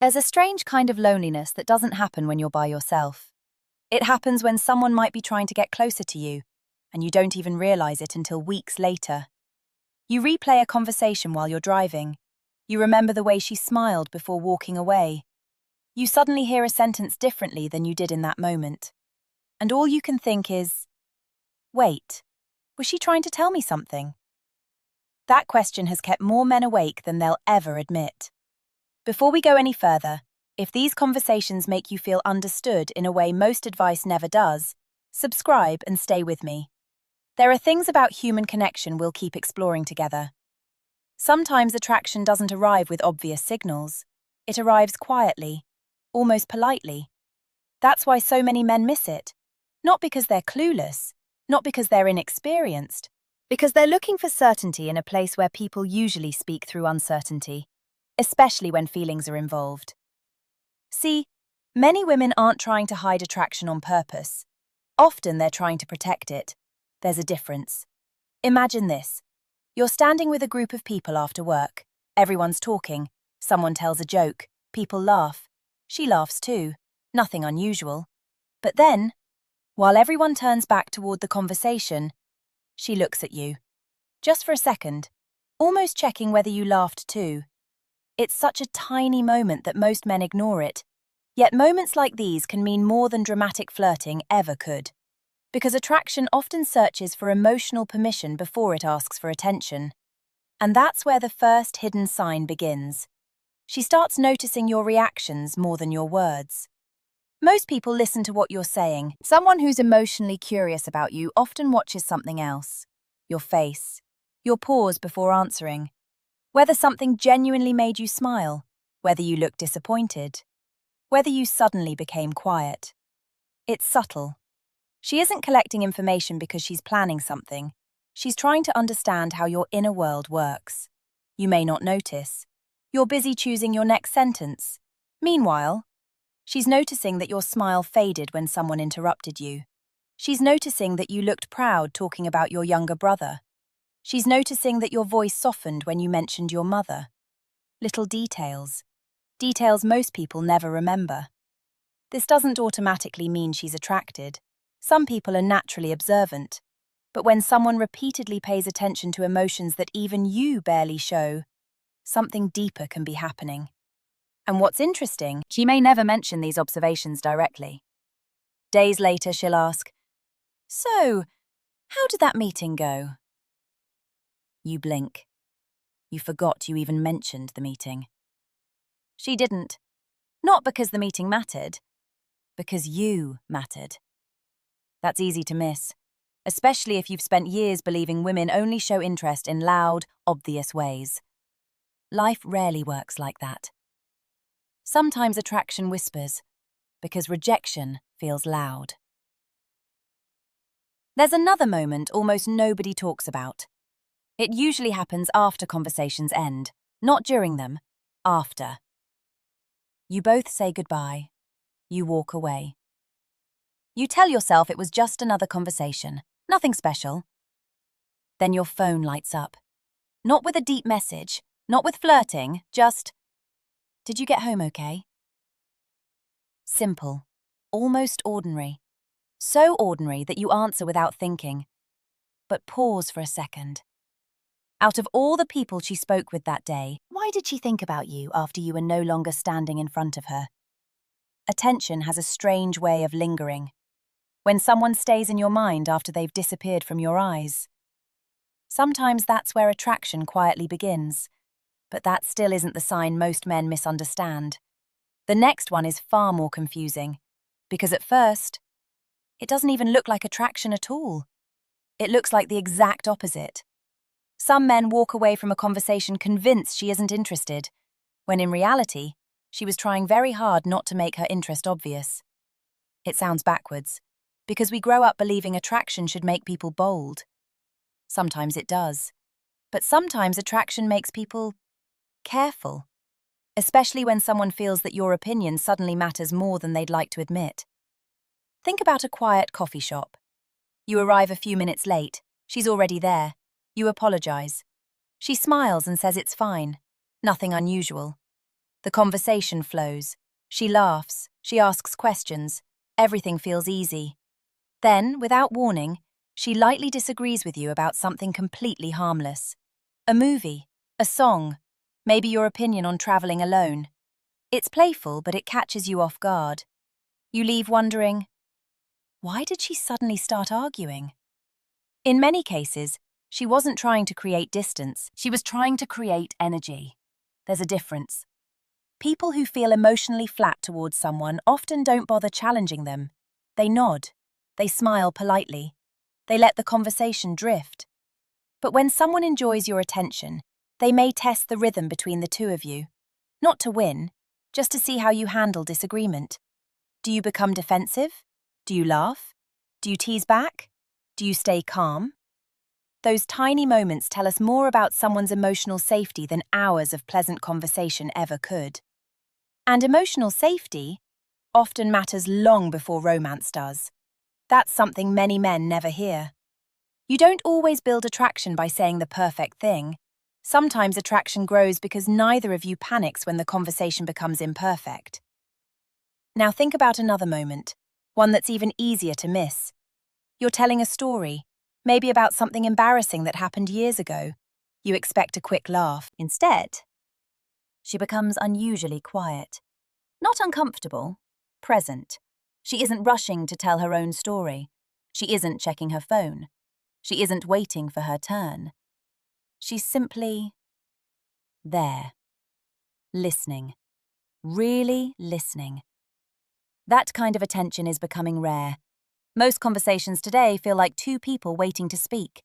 There's a strange kind of loneliness that doesn't happen when you're by yourself. It happens when someone might be trying to get closer to you, and you don't even realize it until weeks later. You replay a conversation while you're driving. You remember the way she smiled before walking away. You suddenly hear a sentence differently than you did in that moment. And all you can think is, wait, was she trying to tell me something? That question has kept more men awake than they'll ever admit. Before we go any further, if these conversations make you feel understood in a way most advice never does, subscribe and stay with me. There are things about human connection we'll keep exploring together. Sometimes attraction doesn't arrive with obvious signals. It arrives quietly, almost politely. That's why so many men miss it. Not because they're clueless, not because they're inexperienced, because they're looking for certainty in a place where people usually speak through uncertainty, especially when feelings are involved. See, many women aren't trying to hide attraction on purpose. Often they're trying to protect it. There's a difference. Imagine this. You're standing with a group of people after work. Everyone's talking. Someone tells a joke. People laugh. She laughs too. Nothing unusual. But then, while everyone turns back toward the conversation, she looks at you. Just for a second, almost checking whether you laughed too. It's such a tiny moment that most men ignore it. Yet moments like these can mean more than dramatic flirting ever could. Because attraction often searches for emotional permission before it asks for attention. And that's where the first hidden sign begins. She starts noticing your reactions more than your words. Most people listen to what you're saying. Someone who's emotionally curious about you often watches something else. Your face. Your pause before answering. Whether something genuinely made you smile. Whether you looked disappointed. Whether you suddenly became quiet. It's subtle. She isn't collecting information because she's planning something. She's trying to understand how your inner world works. You may not notice. You're busy choosing your next sentence. Meanwhile, she's noticing that your smile faded when someone interrupted you. She's noticing that you looked proud talking about your younger brother. She's noticing that your voice softened when you mentioned your mother. Little details. Details most people never remember. This doesn't automatically mean she's attracted. Some people are naturally observant. But when someone repeatedly pays attention to emotions that even you barely show, something deeper can be happening. And what's interesting, she may never mention these observations directly. Days later, she'll ask, "So, how did that meeting go?" You blink. You forgot you even mentioned the meeting. She didn't. Not because the meeting mattered, because you mattered. That's easy to miss, especially if you've spent years believing women only show interest in loud, obvious ways. Life rarely works like that. Sometimes attraction whispers, because rejection feels loud. There's another moment almost nobody talks about. It usually happens after conversations end, not during them, after. You both say goodbye. You walk away. You tell yourself it was just another conversation, nothing special. Then your phone lights up. Not with a deep message, not with flirting, just, "Did you get home okay?" Simple, almost ordinary. So ordinary that you answer without thinking. But pause for a second. Out of all the people she spoke with that day, why did she think about you after you were no longer standing in front of her? Attention has a strange way of lingering. When someone stays in your mind after they've disappeared from your eyes. Sometimes that's where attraction quietly begins. But that still isn't the sign most men misunderstand. The next one is far more confusing. Because at first, it doesn't even look like attraction at all. It looks like the exact opposite. Some men walk away from a conversation convinced she isn't interested, when in reality, she was trying very hard not to make her interest obvious. It sounds backwards, because we grow up believing attraction should make people bold. Sometimes it does. But sometimes attraction makes people careful, especially when someone feels that your opinion suddenly matters more than they'd like to admit. Think about a quiet coffee shop. You arrive a few minutes late. She's already there. You apologize. She smiles and says it's fine. Nothing unusual. The conversation flows. She laughs, she asks questions, everything feels easy. Then, without warning, she lightly disagrees with you about something completely harmless. A movie, a song, maybe your opinion on traveling alone. It's playful, but it catches you off guard. You leave wondering, why did she suddenly start arguing? In many cases, she wasn't trying to create distance, she was trying to create energy. There's a difference. People who feel emotionally flat towards someone often don't bother challenging them. They nod. They smile politely. They let the conversation drift. But when someone enjoys your attention, they may test the rhythm between the two of you. Not to win, just to see how you handle disagreement. Do you become defensive? Do you laugh? Do you tease back? Do you stay calm? Those tiny moments tell us more about someone's emotional safety than hours of pleasant conversation ever could. And emotional safety often matters long before romance does. That's something many men never hear. You don't always build attraction by saying the perfect thing. Sometimes attraction grows because neither of you panics when the conversation becomes imperfect. Now think about another moment, one that's even easier to miss. You're telling a story, maybe about something embarrassing that happened years ago. You expect a quick laugh. Instead, she becomes unusually quiet. Not uncomfortable, present. She isn't rushing to tell her own story. She isn't checking her phone. She isn't waiting for her turn. She's simply there, listening, really listening. That kind of attention is becoming rare. Most conversations today feel like two people waiting to speak.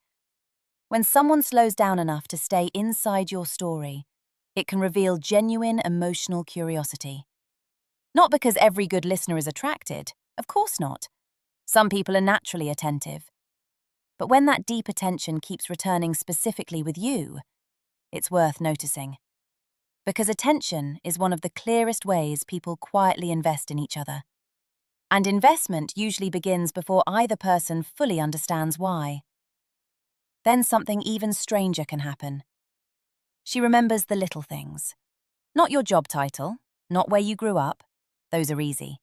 When someone slows down enough to stay inside your story, it can reveal genuine emotional curiosity. Not because every good listener is attracted, of course not. Some people are naturally attentive. But when that deep attention keeps returning specifically with you, it's worth noticing. Because attention is one of the clearest ways people quietly invest in each other. And investment usually begins before either person fully understands why. Then something even stranger can happen. She remembers the little things. Not your job title, not where you grew up. Those are easy.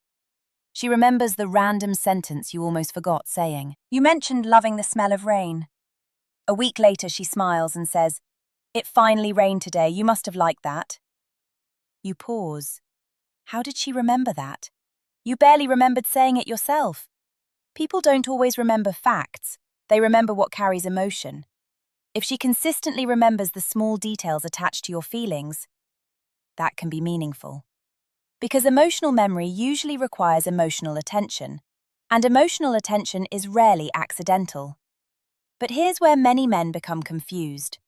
She remembers the random sentence you almost forgot saying. You mentioned loving the smell of rain. A week later, she smiles and says, "It finally rained today. You must have liked that." You pause. How did she remember that? You barely remembered saying it yourself. People don't always remember facts. They remember what carries emotion. If she consistently remembers the small details attached to your feelings, that can be meaningful. Because emotional memory usually requires emotional attention, and emotional attention is rarely accidental. But here's where many men become confused.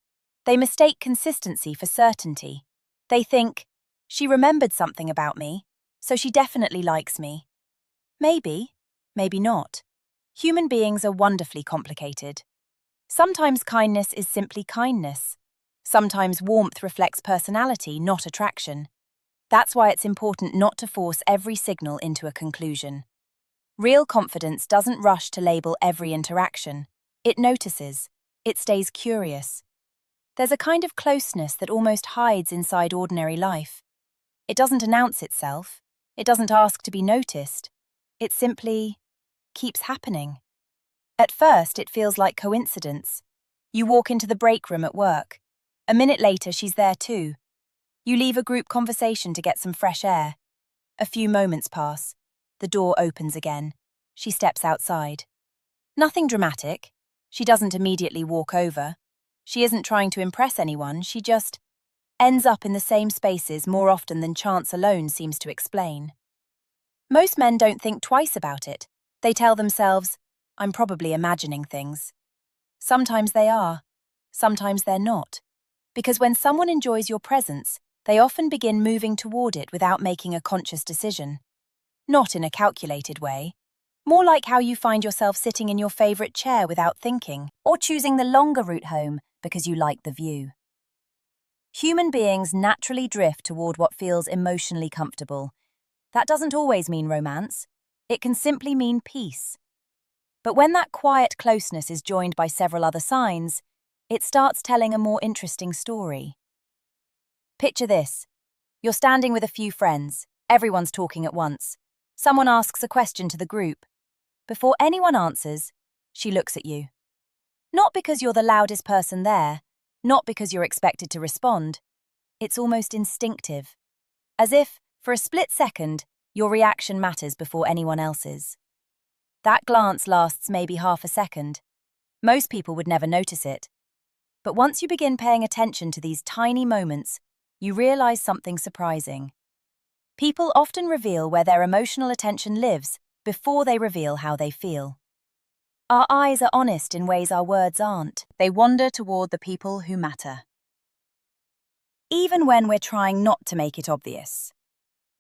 They mistake consistency for certainty. They think, she remembered something about me, so she definitely likes me. Maybe, maybe not. Human beings are wonderfully complicated. Sometimes kindness is simply kindness. Sometimes warmth reflects personality, not attraction. That's why it's important not to force every signal into a conclusion. Real confidence doesn't rush to label every interaction. It notices. It stays curious. There's a kind of closeness that almost hides inside ordinary life. It doesn't announce itself. It doesn't ask to be noticed. It simply keeps happening. At first, it feels like coincidence. You walk into the break room at work. A minute later, she's there too. You leave a group conversation to get some fresh air. A few moments pass. The door opens again. She steps outside. Nothing dramatic. She doesn't immediately walk over. She isn't trying to impress anyone. She just ends up in the same spaces more often than chance alone seems to explain. Most men don't think twice about it. They tell themselves, I'm probably imagining things. Sometimes they are. Sometimes they're not. Because when someone enjoys your presence, they often begin moving toward it without making a conscious decision. Not in a calculated way. More like how you find yourself sitting in your favorite chair without thinking, or choosing the longer route home because you like the view. Human beings naturally drift toward what feels emotionally comfortable. That doesn't always mean romance. It can simply mean peace. But when that quiet closeness is joined by several other signs, it starts telling a more interesting story. Picture this. You're standing with a few friends. Everyone's talking at once. Someone asks a question to the group. Before anyone answers, she looks at you. Not because you're the loudest person there, not because you're expected to respond. It's almost instinctive. As if, for a split second, your reaction matters before anyone else's. That glance lasts maybe half a second. Most people would never notice it. But once you begin paying attention to these tiny moments, you realize something surprising. People often reveal where their emotional attention lives before they reveal how they feel. Our eyes are honest in ways our words aren't. They wander toward the people who matter. Even when we're trying not to make it obvious.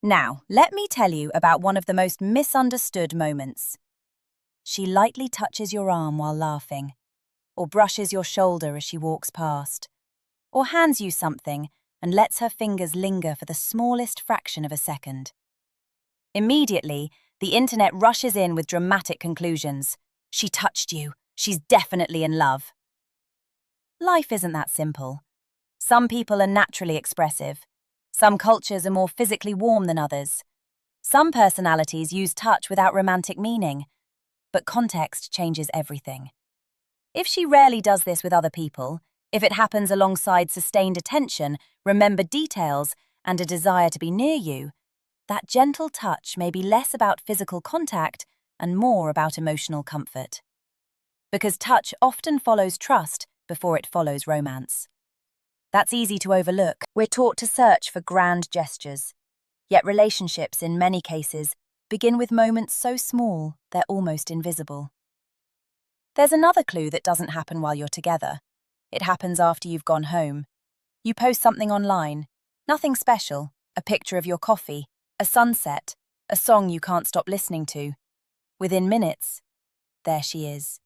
Now, let me tell you about one of the most misunderstood moments. She lightly touches your arm while laughing, or brushes your shoulder as she walks past, or hands you something and lets her fingers linger for the smallest fraction of a second. Immediately, the internet rushes in with dramatic conclusions. She touched you. She's definitely in love. Life isn't that simple. Some people are naturally expressive. Some cultures are more physically warm than others. Some personalities use touch without romantic meaning. But context changes everything. If she rarely does this with other people, if it happens alongside sustained attention, remembered details, and a desire to be near you, that gentle touch may be less about physical contact and more about emotional comfort. Because touch often follows trust before it follows romance. That's easy to overlook. We're taught to search for grand gestures. Yet relationships, in many cases, begin with moments so small they're almost invisible. There's another clue that doesn't happen while you're together. It happens after you've gone home. You post something online. Nothing special. A picture of your coffee, a sunset, a song you can't stop listening to. Within minutes, there she is.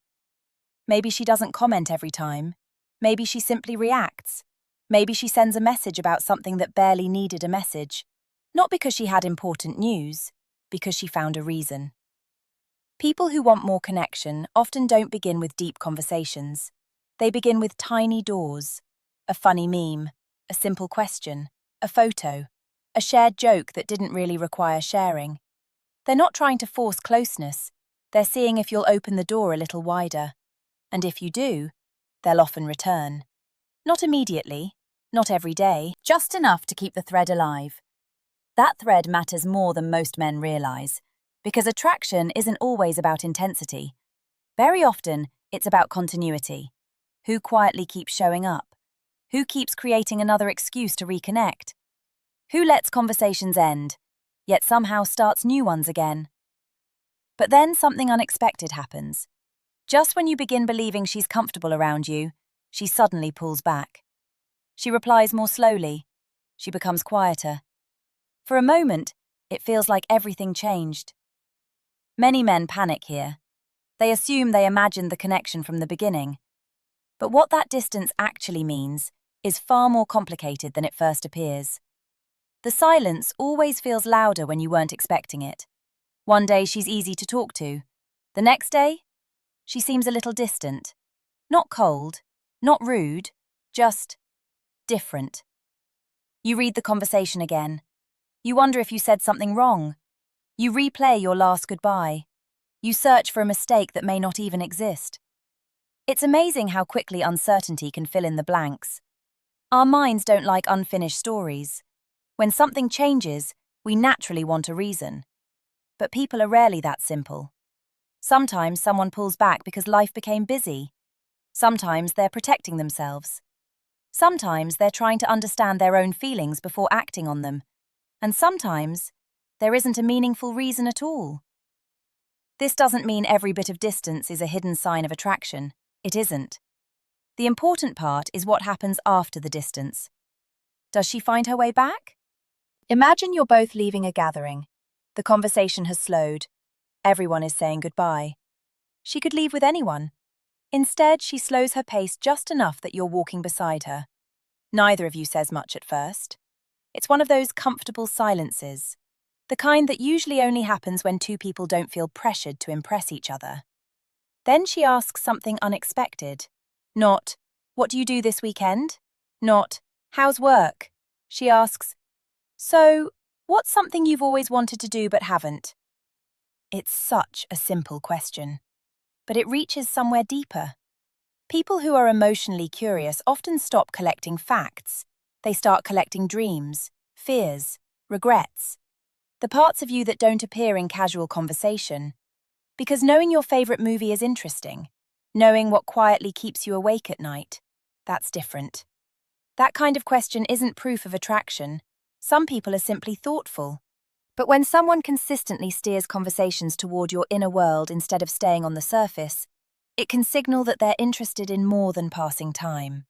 Maybe she doesn't comment every time. Maybe she simply reacts. Maybe she sends a message about something that barely needed a message. Not because she had important news, because she found a reason. People who want more connection often don't begin with deep conversations. They begin with tiny doors. A funny meme, a simple question, a photo, a shared joke that didn't really require sharing. They're not trying to force closeness. They're seeing if you'll open the door a little wider. And if you do, they'll often return. Not immediately, not every day, just enough to keep the thread alive. That thread matters more than most men realize, because attraction isn't always about intensity. Very often, it's about continuity. Who quietly keeps showing up? Who keeps creating another excuse to reconnect? Who lets conversations end, yet somehow starts new ones again? But then something unexpected happens. Just when you begin believing she's comfortable around you, she suddenly pulls back. She replies more slowly. She becomes quieter. For a moment, it feels like everything changed. Many men panic here. They assume they imagined the connection from the beginning. But what that distance actually means is far more complicated than it first appears. The silence always feels louder when you weren't expecting it. One day she's easy to talk to. The next day, she seems a little distant. Not cold, not rude, just different. You read the conversation again. You wonder if you said something wrong. You replay your last goodbye. You search for a mistake that may not even exist. It's amazing how quickly uncertainty can fill in the blanks. Our minds don't like unfinished stories. When something changes, we naturally want a reason. But people are rarely that simple. Sometimes someone pulls back because life became busy. Sometimes they're protecting themselves. Sometimes they're trying to understand their own feelings before acting on them. And sometimes there isn't a meaningful reason at all. This doesn't mean every bit of distance is a hidden sign of attraction. It isn't. The important part is what happens after the distance. Does she find her way back? Imagine you're both leaving a gathering. The conversation has slowed. Everyone is saying goodbye. She could leave with anyone. Instead, she slows her pace just enough that you're walking beside her. Neither of you says much at first. It's one of those comfortable silences, the kind that usually only happens when two people don't feel pressured to impress each other. Then she asks something unexpected. Not, "What do you do this weekend?" Not, "How's work?" She asks, So, what's something you've always wanted to do but haven't? It's such a simple question, but it reaches somewhere deeper. People who are emotionally curious often stop collecting facts. They start collecting dreams, fears, regrets, the parts of you that don't appear in casual conversation. Because knowing your favorite movie is interesting. Knowing what quietly keeps you awake at night, that's different. That kind of question isn't proof of attraction. Some people are simply thoughtful. But when someone consistently steers conversations toward your inner world instead of staying on the surface, it can signal that they're interested in more than passing time.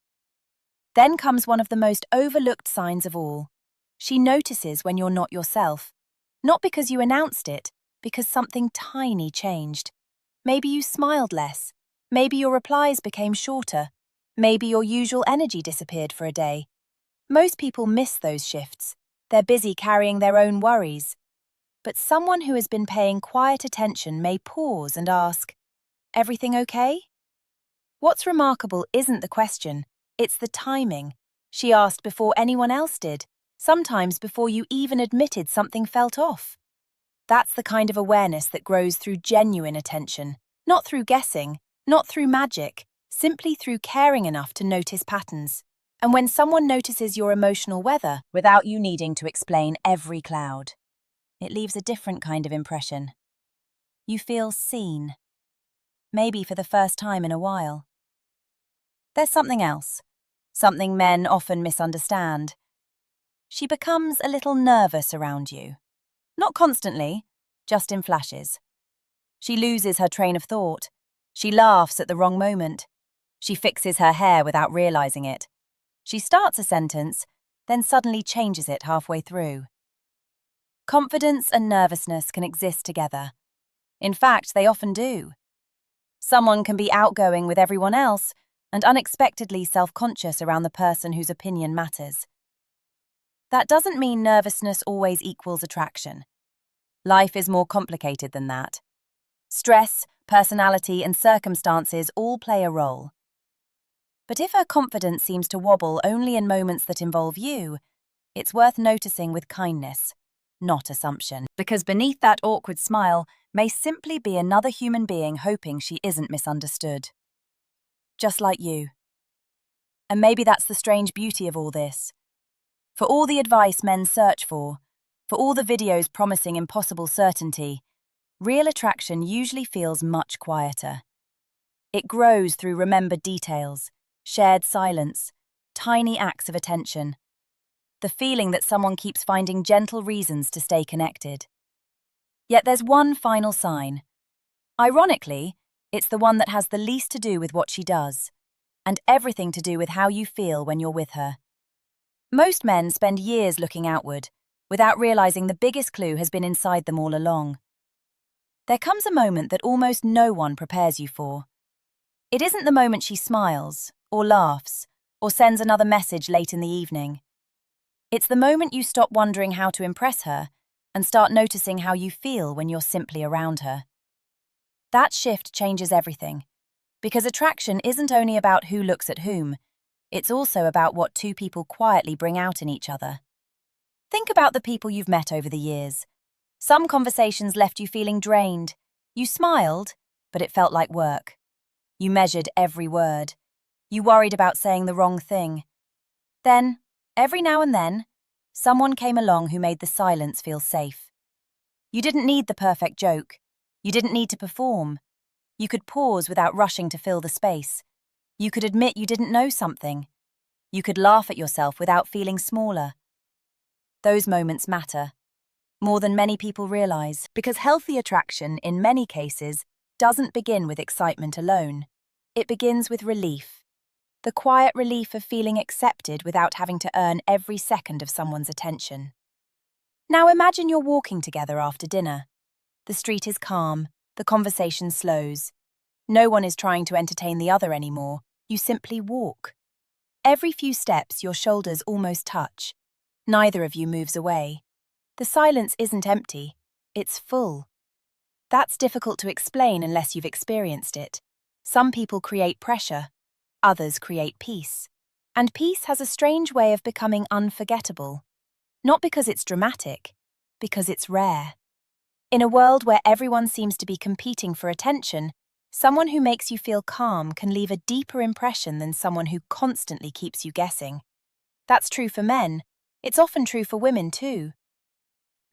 Then comes one of the most overlooked signs of all. She notices when you're not yourself. Not because you announced it, because something tiny changed. Maybe you smiled less. Maybe your replies became shorter. Maybe your usual energy disappeared for a day. Most people miss those shifts. They're busy carrying their own worries. But someone who has been paying quiet attention may pause and ask, "Everything okay?" What's remarkable isn't the question, it's the timing. She asked before anyone else did, sometimes before you even admitted something felt off. That's the kind of awareness that grows through genuine attention, not through guessing, not through magic, simply through caring enough to notice patterns. And when someone notices your emotional weather without you needing to explain every cloud, it leaves a different kind of impression. You feel seen. Maybe for the first time in a while. There's something else. Something men often misunderstand. She becomes a little nervous around you. Not constantly, just in flashes. She loses her train of thought. She laughs at the wrong moment. She fixes her hair without realizing it. She starts a sentence, then suddenly changes it halfway through. Confidence and nervousness can exist together. In fact, they often do. Someone can be outgoing with everyone else and unexpectedly self-conscious around the person whose opinion matters. That doesn't mean nervousness always equals attraction. Life is more complicated than that. Stress, personality, and circumstances all play a role. But if her confidence seems to wobble only in moments that involve you, it's worth noticing with kindness, not assumption. Because beneath that awkward smile may simply be another human being hoping she isn't misunderstood. Just like you. And maybe that's the strange beauty of all this. For all the advice men search for all the videos promising impossible certainty, real attraction usually feels much quieter. It grows through remembered details, shared silence, tiny acts of attention. The feeling that someone keeps finding gentle reasons to stay connected. Yet there's one final sign. Ironically, it's the one that has the least to do with what she does, and everything to do with how you feel when you're with her. Most men spend years looking outward, without realizing the biggest clue has been inside them all along. There comes a moment that almost no one prepares you for. It isn't the moment she smiles, or laughs, or sends another message late in the evening. It's the moment you stop wondering how to impress her and start noticing how you feel when you're simply around her. That shift changes everything, because attraction isn't only about who looks at whom, it's also about what two people quietly bring out in each other. Think about the people you've met over the years. Some conversations left you feeling drained. You smiled, but it felt like work. You measured every word. You worried about saying the wrong thing. Then, every now and then, someone came along who made the silence feel safe. You didn't need the perfect joke. You didn't need to perform. You could pause without rushing to fill the space. You could admit you didn't know something. You could laugh at yourself without feeling smaller. Those moments matter, more than many people realize, because healthy attraction, in many cases, doesn't begin with excitement alone. It begins with relief. The quiet relief of feeling accepted without having to earn every second of someone's attention. Now imagine you're walking together after dinner. The street is calm, the conversation slows. No one is trying to entertain the other anymore. You simply walk. Every few steps, your shoulders almost touch. Neither of you moves away. The silence isn't empty, it's full. That's difficult to explain unless you've experienced it. Some people create pressure, others create peace. And peace has a strange way of becoming unforgettable. Not because it's dramatic, because it's rare. In a world where everyone seems to be competing for attention, someone who makes you feel calm can leave a deeper impression than someone who constantly keeps you guessing. That's true for men. It's often true for women too.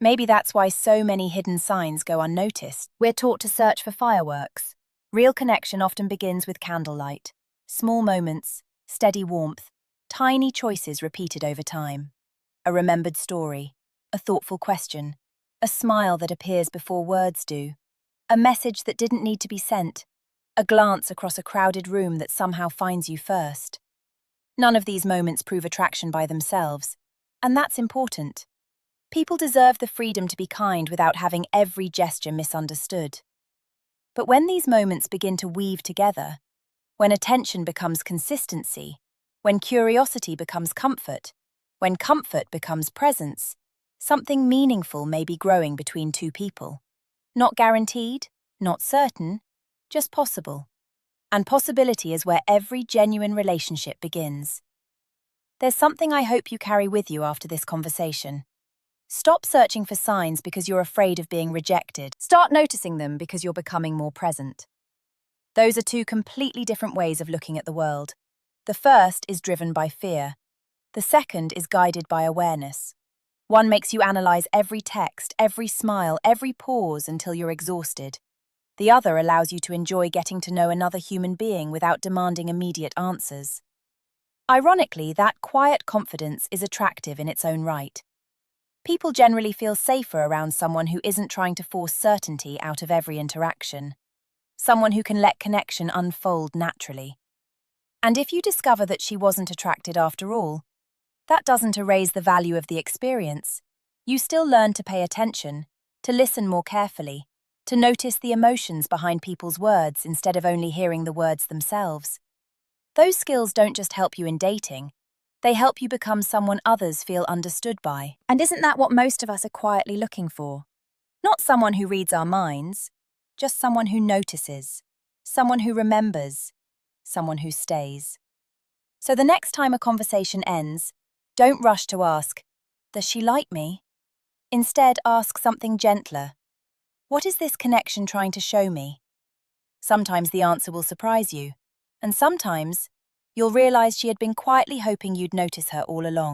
Maybe that's why so many hidden signs go unnoticed. We're taught to search for fireworks. Real connection often begins with candlelight. Small moments, steady warmth, tiny choices repeated over time. A remembered story, a thoughtful question, a smile that appears before words do, a message that didn't need to be sent, a glance across a crowded room that somehow finds you first. None of these moments prove attraction by themselves, and that's important. People deserve the freedom to be kind without having every gesture misunderstood. But when these moments begin to weave together, when attention becomes consistency, when curiosity becomes comfort, when comfort becomes presence, something meaningful may be growing between two people. Not guaranteed, not certain, just possible. And possibility is where every genuine relationship begins. There's something I hope you carry with you after this conversation. Stop searching for signs because you're afraid of being rejected. Start noticing them because you're becoming more present. Those are two completely different ways of looking at the world. The first is driven by fear. The second is guided by awareness. One makes you analyze every text, every smile, every pause until you're exhausted. The other allows you to enjoy getting to know another human being without demanding immediate answers. Ironically, that quiet confidence is attractive in its own right. People generally feel safer around someone who isn't trying to force certainty out of every interaction. Someone who can let connection unfold naturally. And if you discover that she wasn't attracted after all, that doesn't erase the value of the experience. You still learn to pay attention, to listen more carefully, to notice the emotions behind people's words instead of only hearing the words themselves. Those skills don't just help you in dating, they help you become someone others feel understood by. And isn't that what most of us are quietly looking for? Not someone who reads our minds, just someone who notices, someone who remembers, someone who stays. So the next time a conversation ends, don't rush to ask, "Does she like me?" Instead, ask something gentler. What is this connection trying to show me? Sometimes the answer will surprise you, and sometimes you'll realize she had been quietly hoping you'd notice her all along.